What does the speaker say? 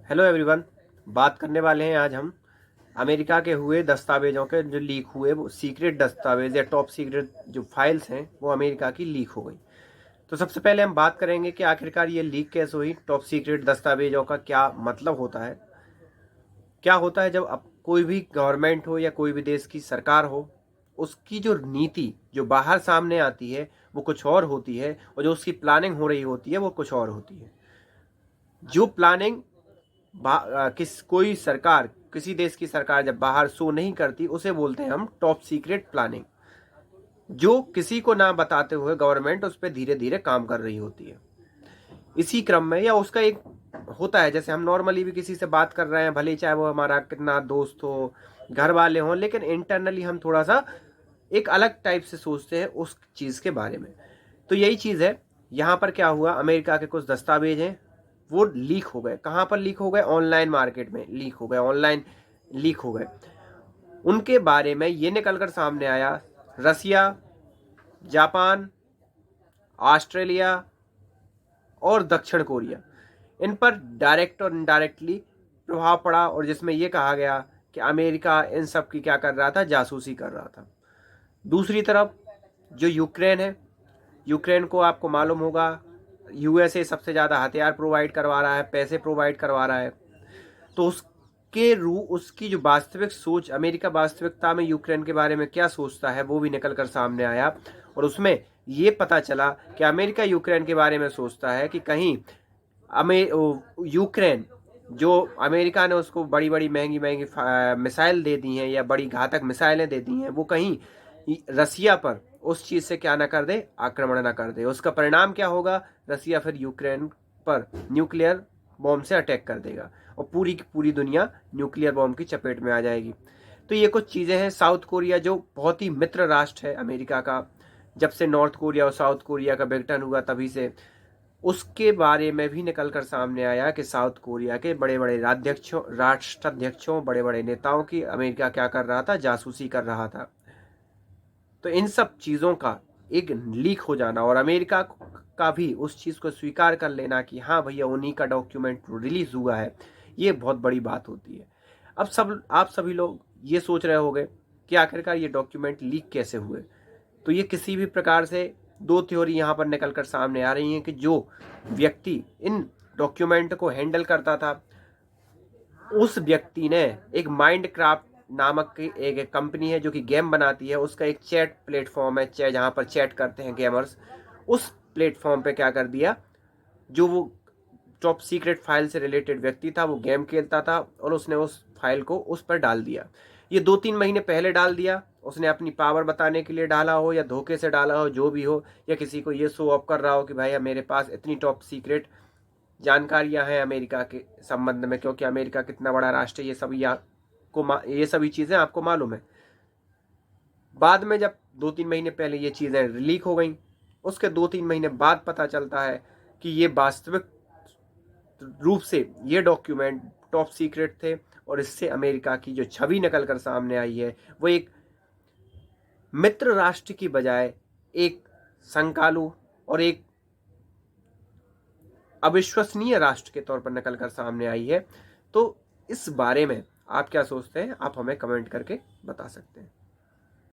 Hello everyone. बात करने वाले हैं आज हम अमेरिका के हुए दस्तावेजों के जो लीक हुए, वो सीक्रेट दस्तावेज या टॉप सीक्रेट जो फाइल्स हैं वो अमेरिका की लीक हो गई। तो सबसे पहले हम बात करेंगे कि आखिरकार ये लीक कैसे हुई, टॉप सीक्रेट दस्तावेजों का क्या मतलब होता है। क्या होता है जब अब कोई भी गवर्नमेंट हो या कोई भी देश की सरकार हो, उसकी जो नीति जो बाहर सामने आती है वो कुछ और होती है, और जो उसकी प्लानिंग हो रही होती है वो कुछ और होती है। जो प्लानिंग कोई सरकार, किसी देश की सरकार जब बाहर शो नहीं करती, उसे बोलते हैं हम टॉप सीक्रेट प्लानिंग। जो किसी को ना बताते हुए गवर्नमेंट उस पर धीरे धीरे काम कर रही होती है। इसी क्रम में या उसका एक होता है, जैसे हम नॉर्मली भी किसी से बात कर रहे हैं, भले ही चाहे वो हमारा कितना दोस्त हो, घर वाले हों, लेकिन इंटरनली हम थोड़ा सा एक अलग टाइप से सोचते हैं उस चीज़ के बारे में। तो यही चीज़ है। यहाँ पर क्या हुआ, अमेरिका के कुछ दस्तावेज हैं वो लीक हो गए। कहाँ पर लीक हो गए? ऑनलाइन मार्केट में लीक हो गए, ऑनलाइन लीक हो गए। उनके बारे में ये निकलकर सामने आया, रसिया, जापान, ऑस्ट्रेलिया और दक्षिण कोरिया, इन पर डायरेक्ट और इनडायरेक्टली प्रभाव पड़ा, और जिसमें यह कहा गया कि अमेरिका इन सब की क्या कर रहा था, जासूसी कर रहा था। दूसरी तरफ जो यूक्रेन है, यूक्रेन को आपको मालूम होगा यूएसए सबसे ज़्यादा हथियार प्रोवाइड करवा रहा है, पैसे प्रोवाइड करवा रहा है। तो उसकी जो वास्तविक सोच, अमेरिका वास्तविकता में यूक्रेन के बारे में क्या सोचता है, वो भी निकल कर सामने आया। और उसमें ये पता चला कि अमेरिका यूक्रेन के बारे में सोचता है कि कहीं यूक्रेन, जो अमेरिका ने उसको बड़ी बड़ी महंगी महंगी मिसाइल दे दी हैं या बड़ी घातक मिसाइलें दे दी हैं, वो कहीं रसिया पर उस चीज़ से क्या ना कर दे, आक्रमण ना कर दे। उसका परिणाम क्या होगा? रसिया फिर यूक्रेन पर न्यूक्लियर बॉम्ब से अटैक कर देगा और पूरी की पूरी दुनिया न्यूक्लियर बॉम्ब की चपेट में आ जाएगी। तो ये कुछ चीज़ें हैं। साउथ कोरिया जो बहुत ही मित्र राष्ट्र है अमेरिका का, जब से नॉर्थ कोरिया और साउथ कोरिया का विघटन हुआ तभी से, उसके बारे में भी निकलकर सामने आया कि साउथ कोरिया के बड़े बड़े राष्ट्राध्यक्षों, बड़े बड़े नेताओं की अमेरिका क्या कर रहा था, जासूसी कर रहा था। तो इन सब चीज़ों का एक लीक हो जाना और अमेरिका का भी उस चीज़ को स्वीकार कर लेना कि हाँ भैया उन्हीं का डॉक्यूमेंट रिलीज हुआ है, ये बहुत बड़ी बात होती है। अब आप सभी लोग ये सोच रहे होंगे कि आखिरकार ये डॉक्यूमेंट लीक कैसे हुए। तो ये किसी भी प्रकार से दो थ्योरी यहाँ पर निकल कर सामने आ रही हैं कि जो व्यक्ति इन डॉक्यूमेंट को हैंडल करता था, उस व्यक्ति ने एक माइंडक्राफ्ट नामक की एक कंपनी है जो कि गेम बनाती है, उसका एक चैट प्लेटफॉर्म है, जहाँ पर चैट करते हैं गेमर्स, उस प्लेटफॉर्म पे क्या कर दिया, जो वो टॉप सीक्रेट फाइल से रिलेटेड व्यक्ति था, वो गेम खेलता था और उसने उस फाइल को उस पर डाल दिया। ये 2-3 महीने पहले डाल दिया, उसने अपनी पावर बताने के लिए डाला हो या धोखे से डाला हो, जो भी हो, या किसी को ये शो ऑफ कर रहा हो कि भाई मेरे पास इतनी टॉप सीक्रेट जानकारियां हैं अमेरिका के संबंध में, क्योंकि अमेरिका कितना बड़ा राष्ट्र है, ये सभी चीज़ें आपको मालूम है। बाद में जब 2-3 महीने पहले ये चीज़ें लीक हो गई, उसके 2-3 महीने बाद पता चलता है कि ये वास्तविक रूप से ये डॉक्यूमेंट टॉप सीक्रेट थे, और इससे अमेरिका की जो छवि निकल कर सामने आई है वो एक मित्र राष्ट्र की बजाय एक संकालू और एक अविश्वसनीय राष्ट्र के तौर पर निकल कर सामने आई है। तो इस बारे में आप क्या सोचते हैं, आप हमें कमेंट करके बता सकते हैं।